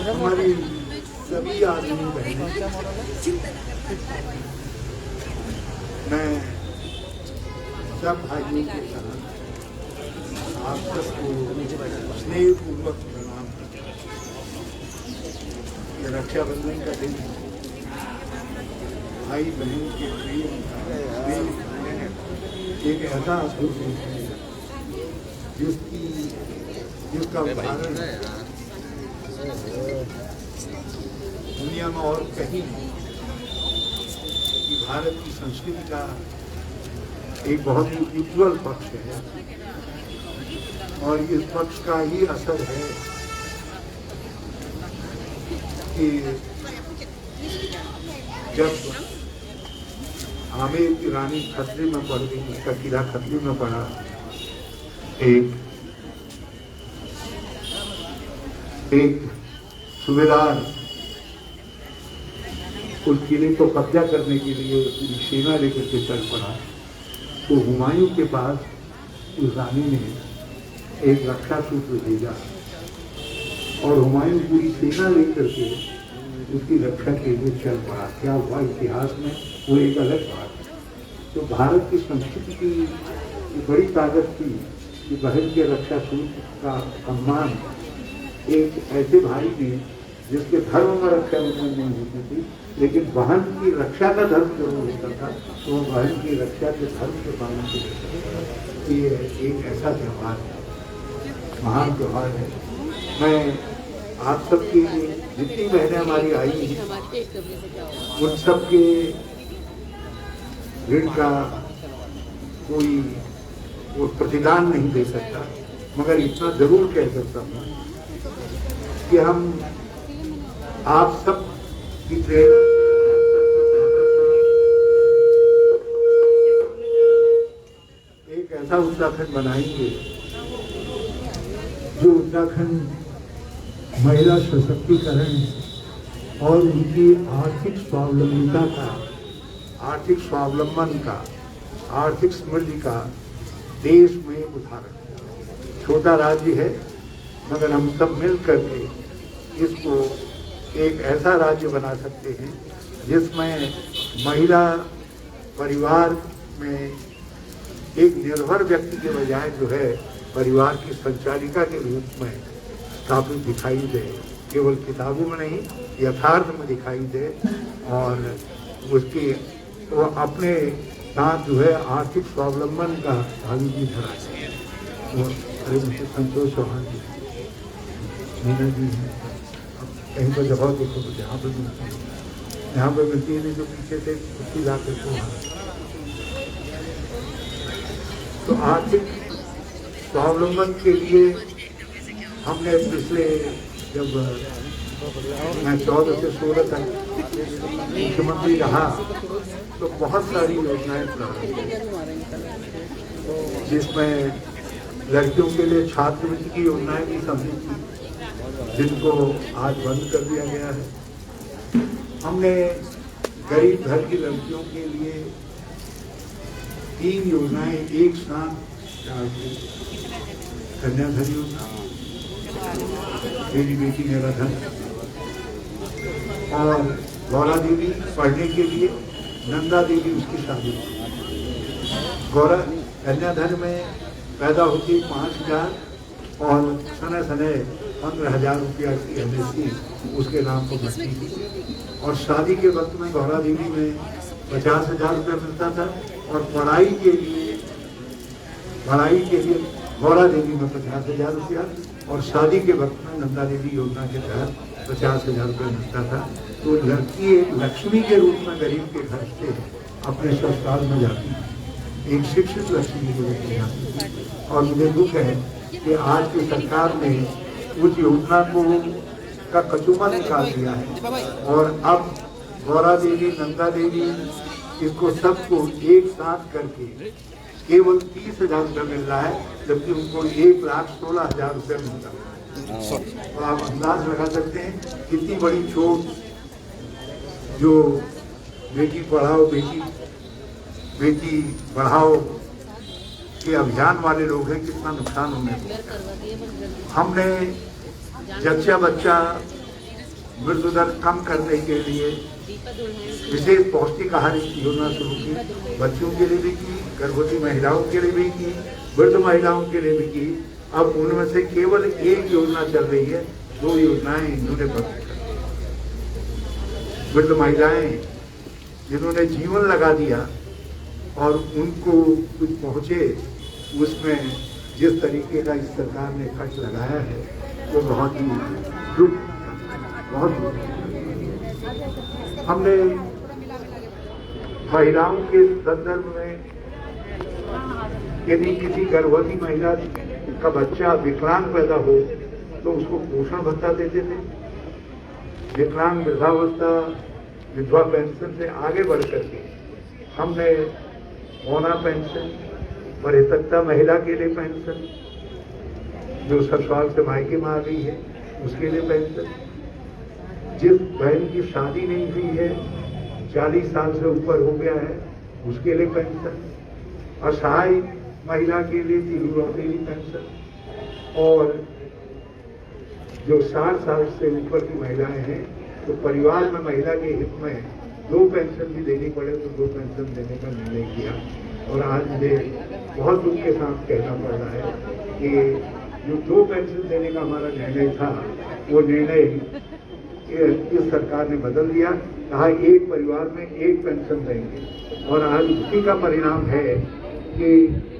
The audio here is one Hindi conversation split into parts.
हमारी सभी आदमी बहनें, मैं सब भाइयों के साथ आप सबको स्नेहपूर्वक प्रणाम करता हूँ। ये रक्षाबंधन का दिन है, भाई बहन के प्रेम का एक ऐसा अद्भुत दिन है जिसका उदाहरण दुनिया में और कहीं नहीं। कि भारत की संस्कृति का एक बहुत ही उज्ज्वल पक्ष है और इस पक्ष का ही असर है कि जब आमेर की रानी खतरे में पड़ गई, उसका किला खतरे में पड़ा, एक सूबेदार उस किले को कब्जा करने के लिए पूरी सेना लेकर के चल पड़ा, तो हुमायूं के पास उस रानी ने एक रक्षा सूत्र भेजा और हुमायूं पूरी सेना लेकर के उसकी रक्षा के लिए चल पड़ा। क्या हुआ इतिहास में वो एक अलग बात है। तो भारत की संस्कृति की बड़ी ताकत थी कि बहन के रक्षा सूत्र का सम्मान एक ऐसे भाई ने जिसके धर्म में रक्षा बंधन नहीं होती थी, लेकिन बहन की रक्षा का धर्म जरूर होता था, तो बहन की रक्षा के धर्म के पालन के लिए एक ऐसा त्यौहार है, महान त्यौहार है। मैं आप सबकी जितनी बहनें हमारी आई हैं उन सबके ऋण का कोई वो प्रतिदान नहीं दे सकता, मगर इतना जरूर कह सकता हूँ कि हम आप सब की एक ऐसा उत्तराखंड बनाएंगे जो उत्तराखंड महिला सशक्तिकरण और उनकी आर्थिक स्वावलंबिता का, आर्थिक स्वावलंबन का, आर्थिक समृद्धि का देश में उदाहरण। छोटा राज्य है मगर हम सब मिल करके इसको एक ऐसा राज्य बना सकते हैं जिसमें महिला परिवार में एक निर्भर व्यक्ति के बजाय जो है परिवार की संचालिका के रूप में स्थापित दिखाई दे, केवल किताबों में नहीं यथार्थ में दिखाई दे और उसकी वो अपने साथ जो है आर्थिक स्वावलंबन का भागी भी धरा है। वो अरे मुझे संतोष चौहान जी मीना जी हैं, कहीं पर जगह देखो तो जहाँ पर मिलती है, यहाँ पर मिलती है नहीं जो पीछे से कुछ ला करके तो आर्थिक स्वावलंबन के लिए हमने पिछले जब मैं 14 से 16 तक मुख्यमंत्री रहा तो बहुत सारी योजनाएं प्रारंभ की, जिसमें लड़कियों के लिए छात्रवृत्ति की योजनाएं भी शामिल थी जिनको आज बंद कर दिया गया है। हमने गरीब घर की लड़कियों के लिए 3 योजनाएं एक साथ कन्याधन योजना, मेरी बेटी मेरा धन और गौरा देवी पढ़ने के लिए, नंदा देवी उसकी शादी। गौरा कन्याधन में पैदा होती 5,000 और सने सने 15,000 रुपया की एमएससी उसके नाम पर बढ़ती थी और शादी के वक्त में गौरा देवी में 50,000 रुपया मिलता था और पढ़ाई के लिए गौरा देवी में 50,000 रुपया और शादी के वक्त में नंदा देवी योजना के तहत 50,000 रुपया मिलता था। तो लड़की एक लक्ष्मी के रूप में गरीब के घर से अपने ससुराल में जाती है, एक शिक्षित लक्ष्मी के रूप में जाती है। और मुझे दुख है कि आज की सरकार ने उस योजना को का कचूमा निकाल दिया है और अब गौरा देवी, नंदा देवी इसको सबको एक साथ करके केवल 30,000 रुपये मिल रहा है, जबकि उनको 1,16,000 रुपये मिलता है। तो आप अंदाज लगा सकते हैं कितनी बड़ी चोट जो बेटी पढ़ाओ बेटी पढ़ाओ के अभियान वाले लोग हैं, कितना नुकसान उन्हें। हमने जच्चा बच्चा मृत्यु दर कम करने के लिए विशेष पौष्टिक आहार योजना शुरू की, बच्चों के लिए भी की, गर्भवती महिलाओं के लिए भी की, वृद्ध महिलाओं के लिए भी की। अब उनमें से केवल एक योजना चल रही है, 2 योजनाएं इन्होंने बंद कर दी। वृद्ध महिलाएं जिन्होंने जीवन लगा दिया और उनको कुछ पहुंचे, उसमें जिस तरीके का इस सरकार ने खर्च लगाया है वो बहुत ही दुख। हमने महिलाओं के संदर्भ में यदि किसी गर्भवती महिला का बच्चा विकलांग पैदा हो तो उसको पोषण भत्ता देते थे। विकलांग वृद्धावस्था विधवा पेंशन से आगे बढ़ करके हमने मोना पेंशन, परित्यक्ता महिला के लिए पेंशन, जो ससुराल से मायके में आ गई है उसके लिए पेंशन, जिस बहन की शादी नहीं हुई है, 40 साल से ऊपर हो गया है, उसके लिए पेंशन, असहाय महिला के लिए तिलुरौतेली पेंशन, और जो 60 साल से ऊपर की महिलाएं हैं तो परिवार में महिला के हित में 2 पेंशन भी देनी पड़े तो 2 पेंशन देने का निर्णय किया। और आज मुझे बहुत दुख के साथ कहना पड़ रहा है कि जो 2 पेंशन देने का हमारा निर्णय था वो निर्णय इस सरकार ने बदल दिया। कहा एक परिवार में 1 पेंशन देंगे, और आज उसी का परिणाम है कि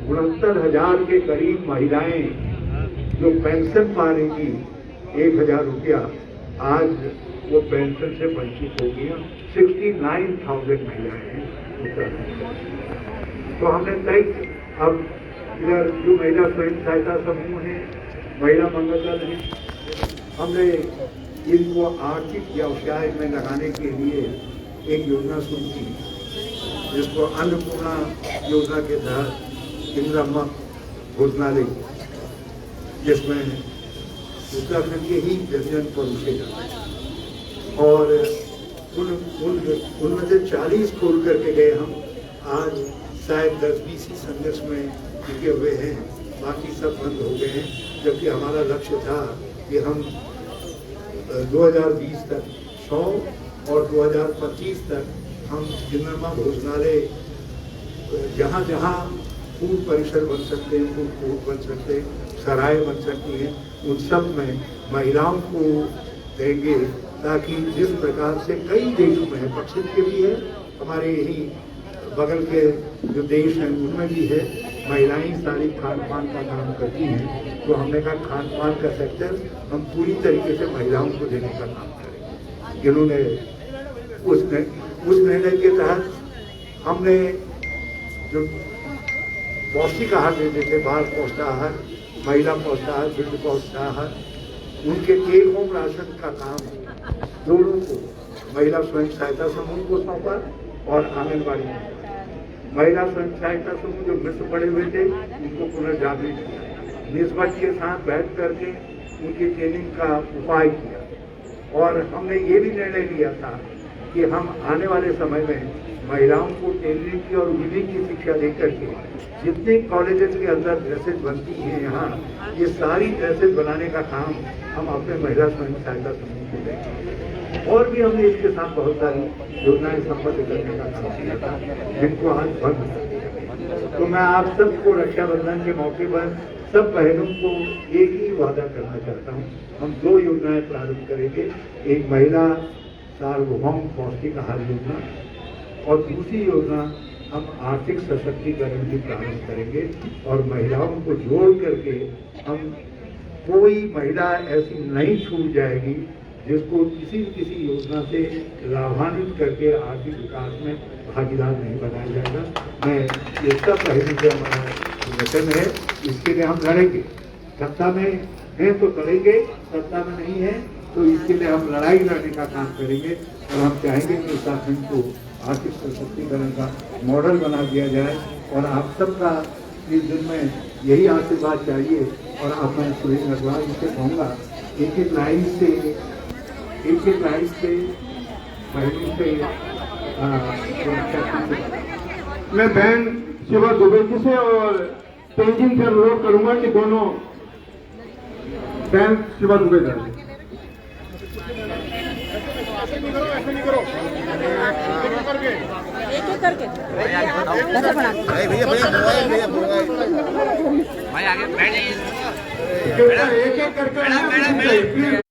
69,000 के करीब महिलाएं जो पेंशन पा रही थी 1,000 रुपया, आज वो पेंशन से वंचित हो गई। 69,000 महिलाएं हैं उत्तराखंड। तो हमने तय, अब इधर जो महिला स्वयं सहायता समूह है, महिला मंगल दल है, हमने इनको आर्थिक व्यवसाय में लगाने के लिए एक योजना शुरू की जिसको अन्नपूर्णा योजना के तहत इंदिरा भोजनालय, जिसमें उत्तराखंड के ही व्यंजन परोसे जाते हैं, और उनमें से 40 खोल करके गए हम। आज शायद 10-20 ही संघर्ष में टिके हुए हैं, बाकी सब बंद हो गए हैं। जबकि हमारा लक्ष्य था कि हम 2020 तक 100 और 2025 तक हम इंदिरा भोजनालय जहाँ जहाँ फूड परिसर बन सकते हैं, फूड कोर्ट बन सकते हैं, सराय बन सकती हैं, उन सब में महिलाओं को देंगे, ताकि जिस प्रकार से कई देशों में है, पश्चिम के भी है, हमारे यही बगल के जो देश हैं उनमें भी है, महिलाएं सारी खान पान का काम करती हैं। तो हमने कहा खान पान का सेक्टर हम पूरी तरीके से महिलाओं को देने का काम करेंगे। जिन्होंने उस निर्णय के तहत हमने जो पौष्टिक आहार देते थे, बाल पौष्टाहार, महिला पौष्टाहार, वृद्ध पौष्टाहार, उनके टेक होम राशन का काम दोनों को महिला स्वयं सहायता समूह को सौंपा और आंगनबाड़ी में। महिला स्वयं सहायता समूह जो मृत पड़े हुए थे उनको पुनर्जागृत किया, निष्पक्ष के साथ बैठ करके उनकी ट्रेनिंग का उपाय किया। और हमने ये भी निर्णय लिया था कि हम आने वाले समय में महिलाओं को ट्रेनिंग की और विधि की शिक्षा देकर के जितने कॉलेजेस के अंदर ड्रेसेज बनती हैं यहाँ, ये सारी ड्रेसेज बनाने का काम हम अपने महिला स्वयं सहायता समूह को देंगे। और भी हमने इसके साथ बहुत सारी योजनाएं संपन्न करने का काम किया था, जिनको आज बंद कर दिया। तो मैं आप सबको रक्षाबंधन के मौके पर सब बहनों को एक ही वादा करना चाहता हूँ, हम 2 योजनाएं प्रारंभ करेंगे। एक महिला सार्वभौम पौष्टिक आहार योजना, और दूसरी योजना हम आर्थिक सशक्तिकरण की प्रारंभ करेंगे। और महिलाओं को जोड़ करके हम, कोई महिला ऐसी नहीं छूट जाएगी जिसको किसी न किसी योजना से लाभान्वित करके आर्थिक विकास में भागीदार नहीं बनाया जाएगा। मैं ये सब पहलू से हमारा वचन है, इसके लिए हम लड़ेंगे। सत्ता में हैं तो करेंगे, सत्ता में नहीं है तो इसके लिए हम लड़ाई लड़ने का काम करेंगे। और हम चाहेंगे कि उत्तराखंड को आर्थिक सशक्तिकरण का मॉडल बना दिया जाए। और आप सबका इस दिन में यही आशीर्वाद चाहिए। और अब मैं सुरेश अग्रवाल जी से कहूँगा, एक एक लाइन से बहनों से मैं बहन शिवा दुबे जी से और तेजिन से अनुरोध करूंगा कि दोनों बहन शिवा दुबे जी एक एक करके कैसे बना बेटा एक एक करके प्लीज